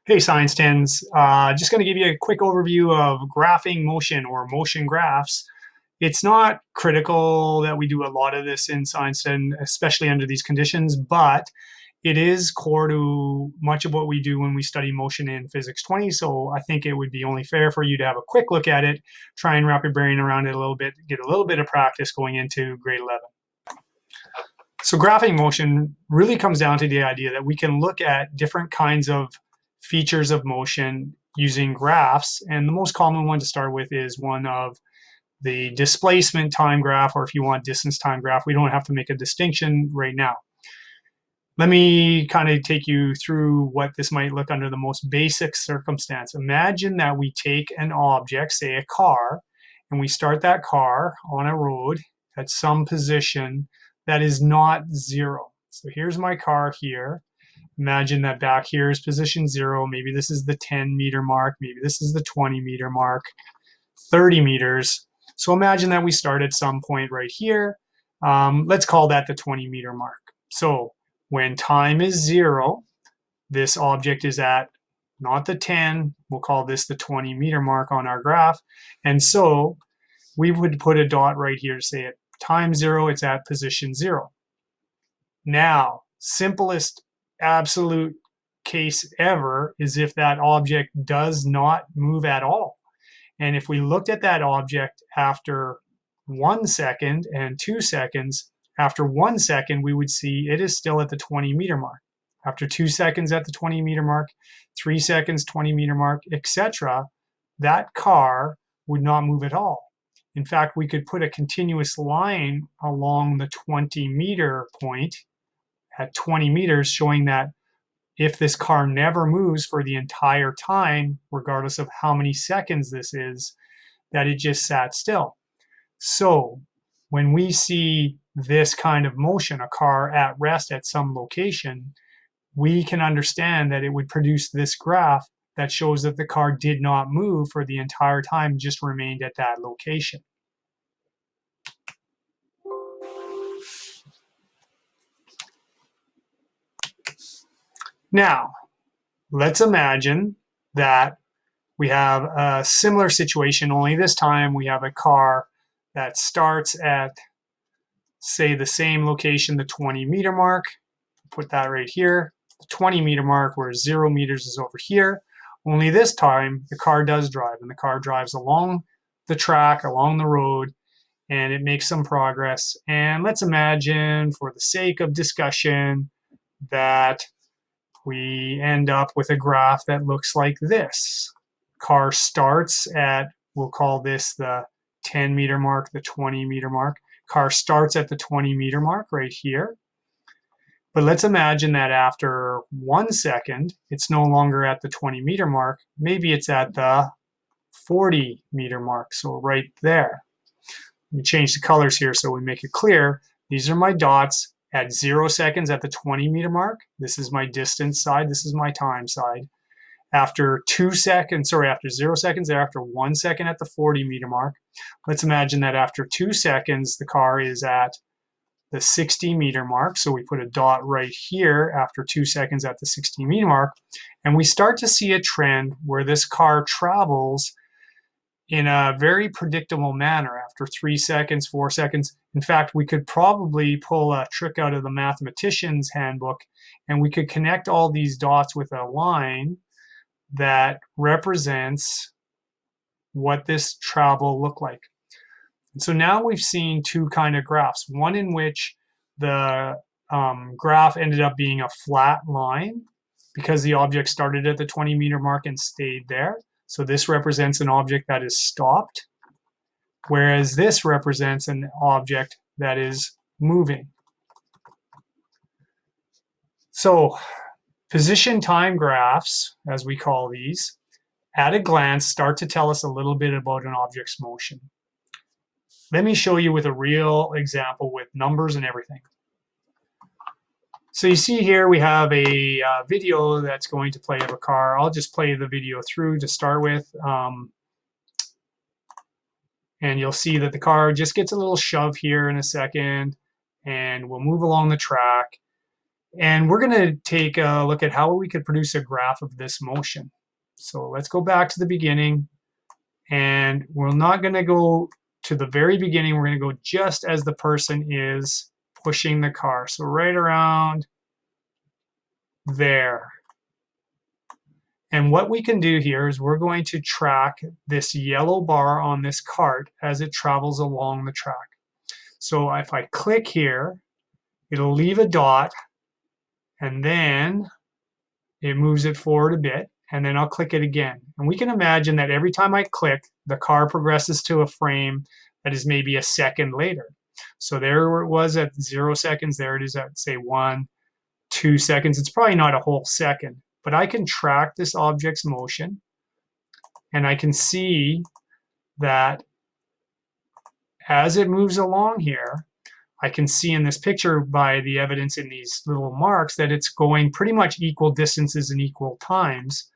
Hey, Science 10s. Just going to give you a quick overview of graphing motion or motion graphs. It's not critical that we do a lot of this in Science 10, especially under these conditions, but it is core to much of what we do when we study motion in Physics 20. So I think it would be only fair for you to have a quick look at it, try and wrap your brain around it a little bit, get a little bit of practice going into grade 11. So graphing motion really comes down to the idea that we can look at different kinds of features of motion using graphs. And the most common one to start with is one of the displacement time graph, or if you want distance time graph. We don't have to make a distinction right now. Let me kind of take you through what this might look under the most basic circumstance. Imagine that we take an object, say a car, and we start that car on a road at some position that is not zero. So here's my car here. Imagine that back here is position 0. Maybe this is the 10-meter mark. Maybe this is the 20-meter mark, 30 meters. So imagine that we start at some point right here. Let's call that the 20-meter mark. So when time is 0, this object is at not the 10. We'll call this the 20-meter mark on our graph. And so we would put a dot right here to say at time 0, it's at position 0. Now, simplest absolute case ever is if that object does not move at all. And if we looked at that object after 1 second and 2 seconds, after 1 second, we would see it is still at the 20-meter mark. After 2 seconds at the 20-meter mark, 3 seconds, 20-meter mark, etc., that car would not move at all. In fact, we could put a continuous line along the 20-meter point at 20 meters, showing that if this car never moves for the entire time, regardless of how many seconds this is, that it just sat still. So when we see this kind of motion, a car at rest at some location, we can understand that it would produce this graph that shows that the car did not move for the entire time, just remained at that location. Now, let's imagine that we have a similar situation, only this time we have a car that starts at, say, the same location, the 20-meter mark. Put that right here. The 20-meter mark, where 0 meters is over here. Only this time, the car does drive, and the car drives along the track, along the road, and it makes some progress. And let's imagine, for the sake of discussion, that we end up with a graph that looks like this. Car starts at, we'll call this the 10-meter mark, the 20-meter mark. Car starts at the 20-meter mark right here. But let's imagine that after 1 second, it's no longer at the 20-meter mark. Maybe it's at the 40-meter mark, so right there. Let me change the colors here so we make it clear. These are my dots. At 0 seconds at the 20-meter mark, this is my distance side, this is my time side. After 2 seconds, sorry, after 0 seconds, after 1 second at the 40-meter mark, let's imagine that after 2 seconds, the car is at the 60-meter mark. So we put a dot right here after 2 seconds at the 60-meter mark. And we start to see a trend where this car travels in a very predictable manner after 3 seconds, 4 seconds. In fact, we could probably pull a trick out of the mathematician's handbook, and we could connect all these dots with a line that represents what this travel looked like. And so now we've seen two kind of graphs, one in which the graph ended up being a flat line because the object started at the 20-meter mark and stayed there. So this represents an object that is stopped, whereas this represents an object that is moving. So position time graphs, as we call these, at a glance start to tell us a little bit about an object's motion. Let me show you with a real example with numbers and everything. So you see here we have a video that's going to play of a car. I'll just play the video through to start with. And you'll see that the car just gets a little shove here in a second, and we'll move along the track. And we're going to take a look at how we could produce a graph of this motion. So let's go back to the beginning, and we're not going to go to the very beginning. We're going to go just as the person is pushing the car. So right around there. And what we can do here is we're going to track this yellow bar on this cart as it travels along the track. So if I click here, it'll leave a dot, and then it moves it forward a bit, and then I'll click it again. And we can imagine that every time I click, the car progresses to a frame that is maybe a second later. So there it was at 0 seconds, there it is at, say, 1, 2 seconds. It's probably not a whole second, but I can track this object's motion, and I can see that as it moves along here, I can see in this picture by the evidence in these little marks that it's going pretty much equal distances and equal times.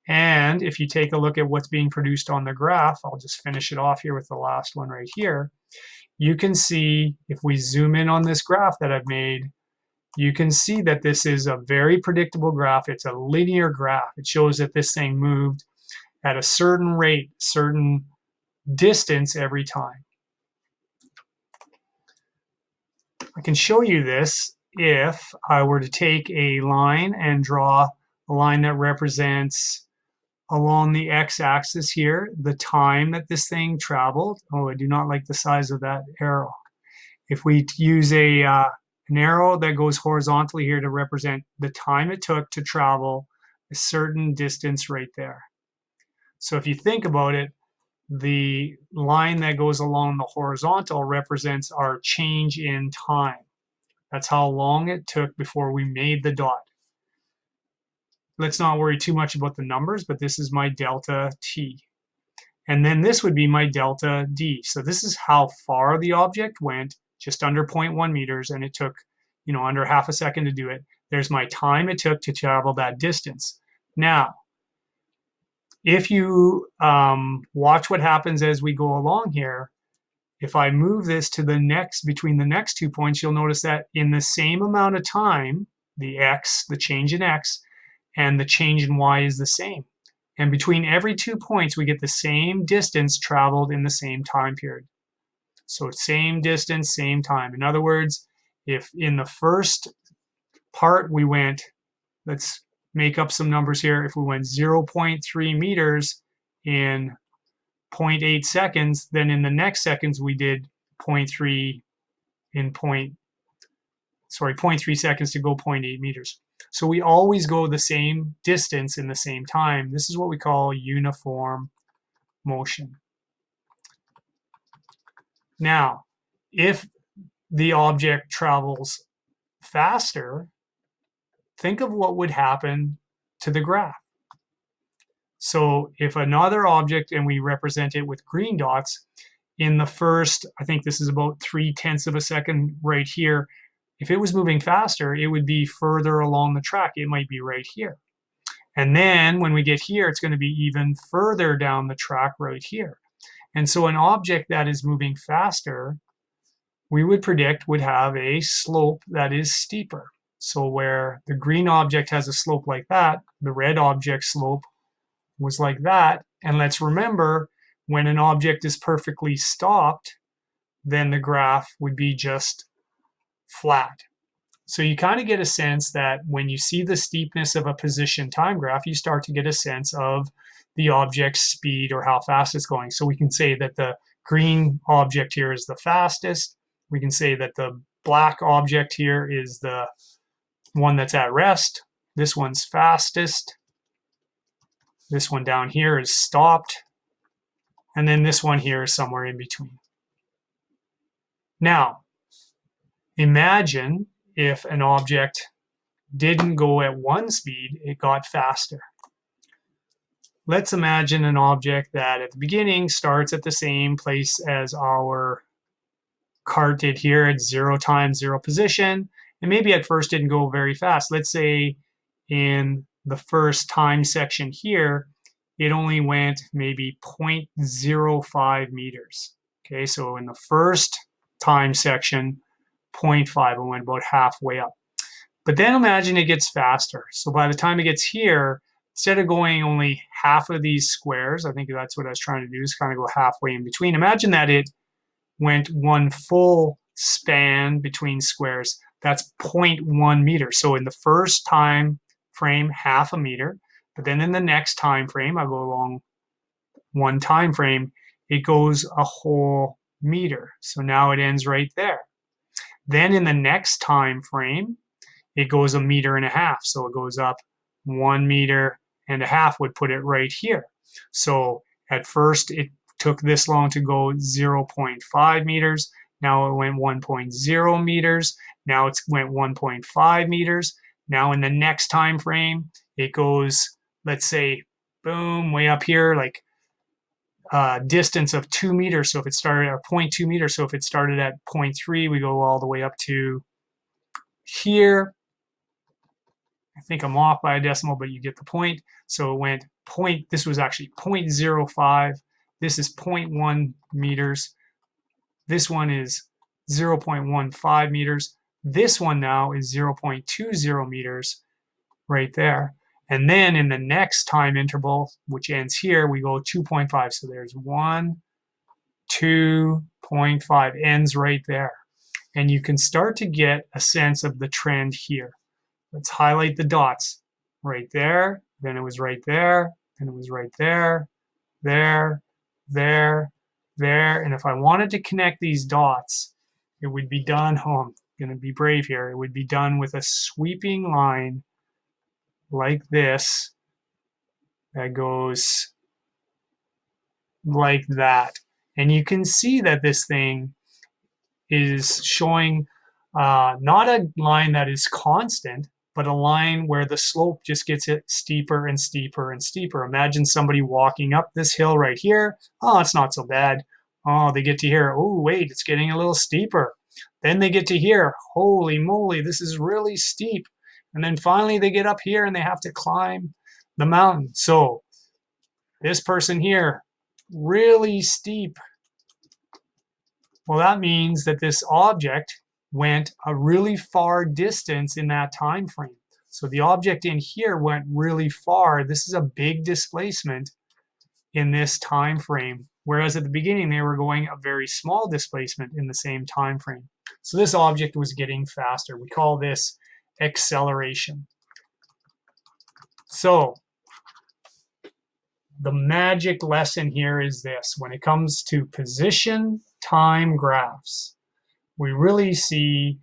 And if you take a look at what's being produced on the graph, I'll just finish it off here with the last one right here. You can see, if we zoom in on this graph that I've made, you can see that this is a very predictable graph. It's a linear graph. It shows that this thing moved at a certain rate, certain distance every time. I can show you this if I were to take a line and draw a line that represents along the x-axis here the time that this thing traveled. Oh, I do not like the size of that arrow. If we use an arrow that goes horizontally here to represent the time it took to travel a certain distance right there. So if you think about it, the line that goes along the horizontal represents our change in time. That's how long it took before we made the dot. Let's not worry too much about the numbers, but this is my delta t. And then this would be my delta d. So this is how far the object went, just under 0.1 meters, and it took, under half a second to do it. There's my time it took to travel that distance. Now, if you watch what happens as we go along here, if I move this to the next, between the next 2 points, you'll notice that in the same amount of time, the x, the change in x, and the change in y is the same. And between every 2 points, we get the same distance traveled in the same time period. So same distance, same time. In other words, if in the first part we went, let's make up some numbers here, if we went 0.3 meters in 0.8 seconds, then in the next seconds we did 0.3 seconds to go 0.8 meters. So we always go the same distance in the same time. This is what we call uniform motion. Now, if the object travels faster, think of what would happen to the graph. So if another object, and we represent it with green dots, in the first, I think this is about 0.3 of a second right here, if it was moving faster, it would be further along the track. It might be right here. And then when we get here, it's going to be even further down the track right here. And so an object that is moving faster, we would predict would have a slope that is steeper. So where the green object has a slope like that, the red object slope was like that. And let's remember, when an object is perfectly stopped, then the graph would be just flat. So you kind of get a sense that when you see the steepness of a position time graph, you start to get a sense of the object's speed or how fast it's going. So we can say that the green object here is the fastest. We can say that the black object here is the one that's at rest. This one's fastest. This one down here is stopped. And then this one here is somewhere in between. Now, imagine if an object didn't go at one speed, it got faster. Let's imagine an object that at the beginning starts at the same place as our cart did here at 0 time, 0 position, and maybe at first didn't go very fast. Let's say in the first time section here, it only went maybe 0.05 meters. Okay, so in the first time section, 0.5, it went about halfway up. But then imagine it gets faster. So by the time it gets here, instead of going only half of these squares, I think that's what I was trying to do, is kind of go halfway in between. Imagine that it went one full span between squares. That's 0.1 meters. So in the first time frame, half a meter, but then in the next time frame, I go along one time frame, it goes a whole meter. So now it ends right there. Then in the next time frame, it goes 1.5 meters. So it goes up 1.5 meters would put it right here. So at first it took this long to go 0.5 meters. Now it went 1.0 meters. Now it's went 1.5 meters. Now in the next time frame, it goes, let's say, boom, way up here, like distance of 2 meters. So if it started at 0.2 meters, so if it started at 0.3, we go all the way up to here. I think I'm off by a decimal, but you get the point. So it went this was actually 0.05. This is 0.1 meters. This one is 0.15 meters. This one now is 0.20 meters right there. And then in the next time interval, which ends here, we go 2.5. So there's 1, 2.5, ends right there. And you can start to get a sense of the trend here. Let's highlight the dots. Right there, then it was right there, then it was right there, there, there, there. And if I wanted to connect these dots, it would be done, I'm going to be brave here, it would be done with a sweeping line like this that goes like that. And you can see that this thing is showing not a line that is constant, but a line where the slope just gets it steeper and steeper and steeper. Imagine somebody walking up this hill right here. Oh, it's not so bad. Oh, they get to here. Oh, wait, it's getting a little steeper. Then they get to here. Holy moly, this is really steep. And then finally they get up here and they have to climb the mountain. So this person here, really steep. Well, that means that this object went a really far distance in that time frame. So the object in here went really far. This is a big displacement in this time frame, whereas at the beginning they were going a very small displacement in the same time frame. So this object was getting faster. We call this acceleration. So the magic lesson here is this: when it comes to position time graphs, we really see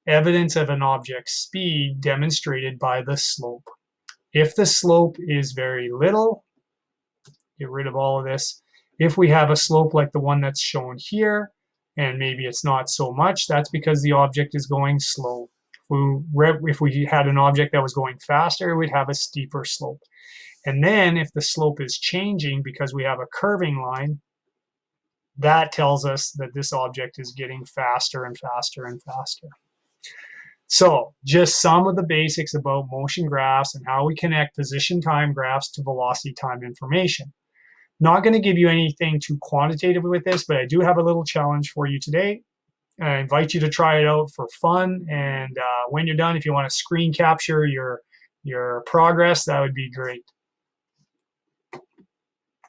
evidence of an object's speed demonstrated by the slope. If the slope is very little, get rid of all of this. If we have a slope like the one that's shown here, and maybe it's not so much, that's because the object is going slow. If we had an object that was going faster, we'd have a steeper slope. And then if the slope is changing because we have a curving line, that tells us that this object is getting faster and faster and faster. So just some of the basics about motion graphs and how we connect position time graphs to velocity time information. Not going to give you anything too quantitative with this, but I do have a little challenge for you today. I invite you to try it out for fun. And when you're done, if you want to screen capture your progress, that would be great.